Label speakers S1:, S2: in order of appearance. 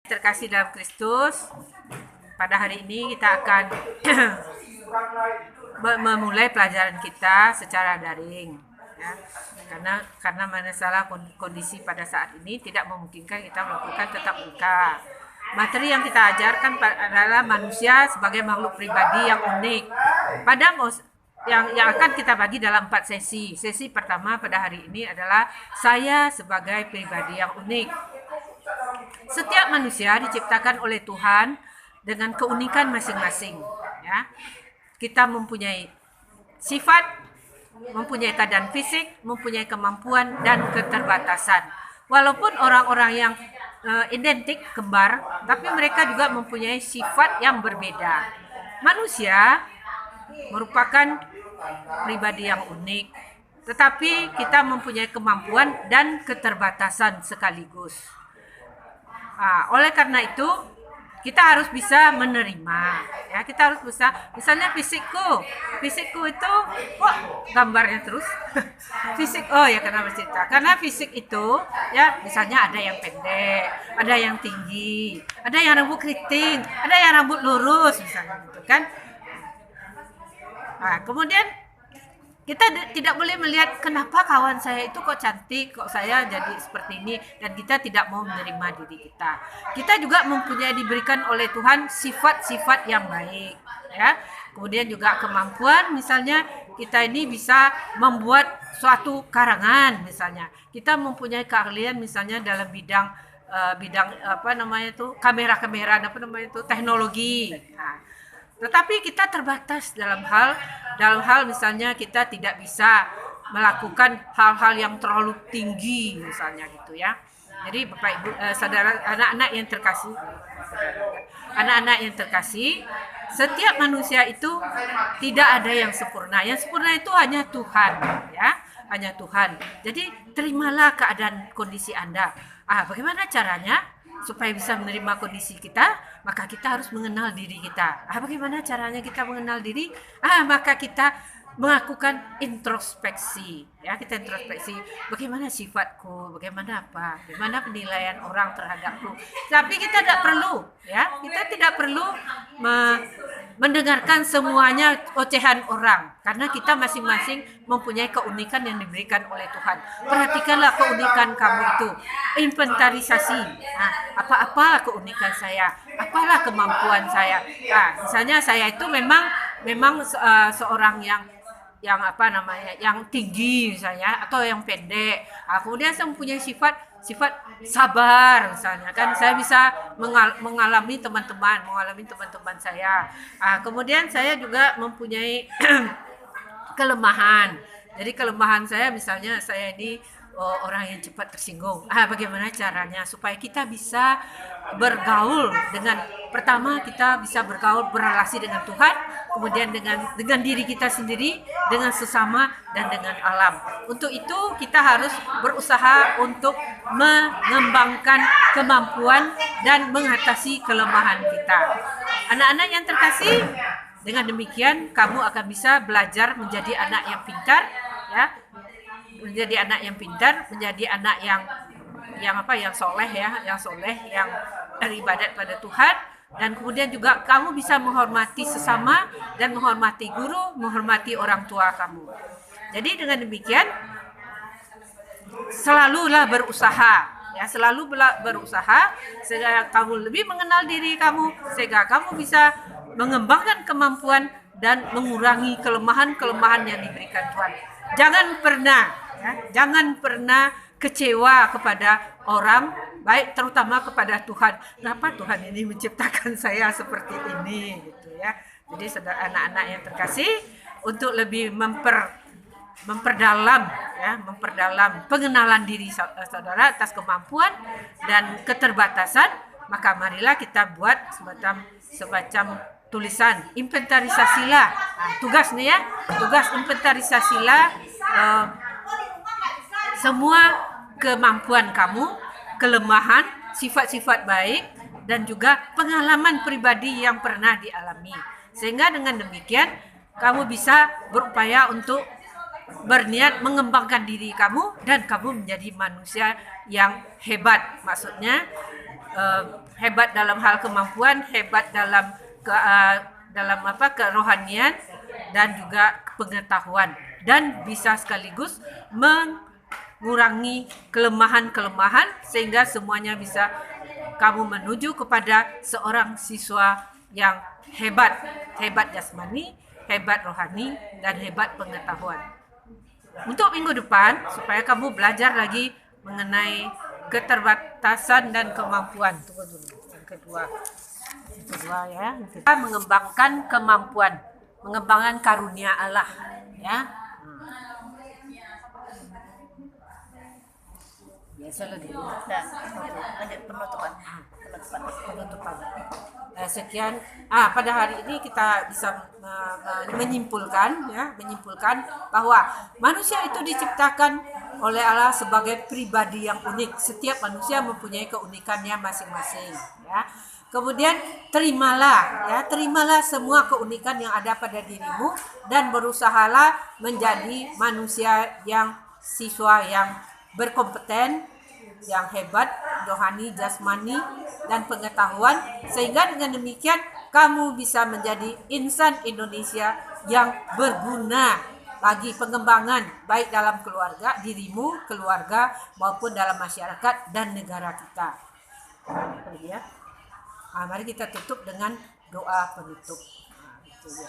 S1: Terkasih dalam Kristus, pada hari ini kita akan memulai pelajaran kita secara daring, ya. Karena masalah kondisi pada saat ini tidak memungkinkan kita melakukan tatap muka. Materi yang kita ajarkan adalah manusia sebagai makhluk pribadi yang unik. Yang akan kita bagi dalam 4 sesi. Sesi pertama pada hari ini adalah saya sebagai pribadi yang unik. Setiap manusia diciptakan oleh Tuhan dengan keunikan masing-masing, ya. Kita mempunyai sifat, mempunyai keadaan fisik, mempunyai kemampuan dan keterbatasan. Walaupun orang-orang yang identik kembar, tapi mereka juga mempunyai sifat yang berbeda. Manusia merupakan pribadi yang unik, tetapi kita mempunyai kemampuan dan keterbatasan sekaligus. Oleh karena itu kita harus bisa menerima, ya. Kita harus bisa, misalnya fisikku itu kok gambarnya terus fisik, ya karena bercerita, karena fisik itu ya, misalnya ada yang pendek, ada yang tinggi, ada yang rambut keriting, ada yang rambut lurus, misalnya gitu kan. Kemudian kita tidak boleh melihat kenapa kawan saya itu kok cantik, kok saya jadi seperti ini, dan kita tidak mau menerima diri kita. Kita juga diberikan oleh Tuhan sifat-sifat yang baik, ya. Kemudian juga kemampuan, misalnya kita ini bisa membuat suatu karangan, misalnya. Kita mempunyai keahlian misalnya dalam bidang kamera, teknologi. Tetapi kita terbatas dalam hal misalnya kita tidak bisa melakukan hal-hal yang terlalu tinggi, misalnya gitu, ya. Jadi Bapak Ibu, saudara, anak-anak yang terkasih, setiap manusia itu tidak ada yang sempurna. Yang sempurna itu hanya Tuhan, ya, hanya Tuhan. Jadi terimalah keadaan kondisi Anda. Bagaimana caranya supaya bisa menerima kondisi kita? Maka kita harus mengenal diri kita. Bagaimana caranya kita mengenal diri? Maka kita melakukan introspeksi, ya. Kita introspeksi, bagaimana sifatku, bagaimana penilaian orang terhadapku. Tapi kita tidak perlu, ya. Kita tidak perlu mendengarkan semuanya ocehan orang, karena kita masing-masing mempunyai keunikan yang diberikan oleh Tuhan. Perhatikanlah keunikan kamu itu, inventarisasi. Apa keunikan saya, apalah kemampuan saya. Misalnya saya itu memang seorang yang tinggi, misalnya, atau yang pendek. Kemudian saya mempunyai sifat sabar, misalnya, kan. Saya bisa mengalami teman-teman saya. Kemudian saya juga mempunyai kelemahan. Jadi kelemahan saya, misalnya saya ini orang yang cepat tersinggung. Bagaimana caranya supaya kita bisa bergaul pertama kita bisa berrelasi dengan Tuhan, kemudian dengan diri kita sendiri, dengan sesama, dan dengan alam. Untuk itu kita harus berusaha untuk mengembangkan kemampuan dan mengatasi kelemahan kita. Anak-anak yang terkasih, dengan demikian kamu akan bisa belajar menjadi anak yang pintar, ya. Menjadi anak yang pintar, menjadi anak yang soleh, ya, yang beribadat pada Tuhan, dan kemudian juga kamu bisa menghormati sesama dan menghormati guru, menghormati orang tua kamu. Jadi dengan demikian selalulah berusaha, ya, sehingga kamu lebih mengenal diri kamu, sehingga kamu bisa mengembangkan kemampuan dan mengurangi kelemahan-kelemahan yang diberikan Tuhan. Jangan pernah kecewa kepada orang, baik terutama kepada Tuhan. Kenapa Tuhan ini menciptakan saya seperti ini, gitu, ya. Jadi saudara, anak-anak yang terkasih, untuk lebih memperdalam pengenalan diri saudara atas kemampuan dan keterbatasan, maka marilah kita buat semacam tulisan, inventarisasilah. Tugas inventarisasilah semua kemampuan kamu, kelemahan, sifat-sifat baik, dan juga pengalaman pribadi yang pernah dialami. Sehingga dengan demikian kamu bisa berupaya untuk berniat mengembangkan diri kamu, dan kamu menjadi manusia yang hebat. Maksudnya hebat dalam hal kemampuan, hebat dalam kerohanian dan juga pengetahuan, dan bisa sekaligus mengurangi kelemahan-kelemahan sehingga semuanya bisa kamu menuju kepada seorang siswa yang hebat, hebat jasmani, hebat rohani, dan hebat pengetahuan. Untuk minggu depan, supaya kamu belajar lagi mengenai keterbatasan dan kemampuan. Tunggu dulu, yang kedua ya. Kita mengembangkan kemampuan, mengembangkan karunia Allah, ya. Biasa lagi.
S2: Dan lanjut penutupan.
S1: Sekian. Pada hari ini kita bisa menyimpulkan bahwa manusia itu diciptakan oleh Allah sebagai pribadi yang unik. Setiap manusia mempunyai keunikannya masing-masing, ya. Kemudian terimalah semua keunikan yang ada pada dirimu dan berusahalah menjadi manusia yang siswa yang berkompeten, yang hebat, rohani, jasmani, dan pengetahuan, sehingga dengan demikian kamu bisa menjadi insan Indonesia yang berguna bagi pengembangan baik dalam keluarga, dirimu, keluarga, maupun dalam masyarakat dan negara kita. Mari kita tutup dengan doa penutup. Itu ya.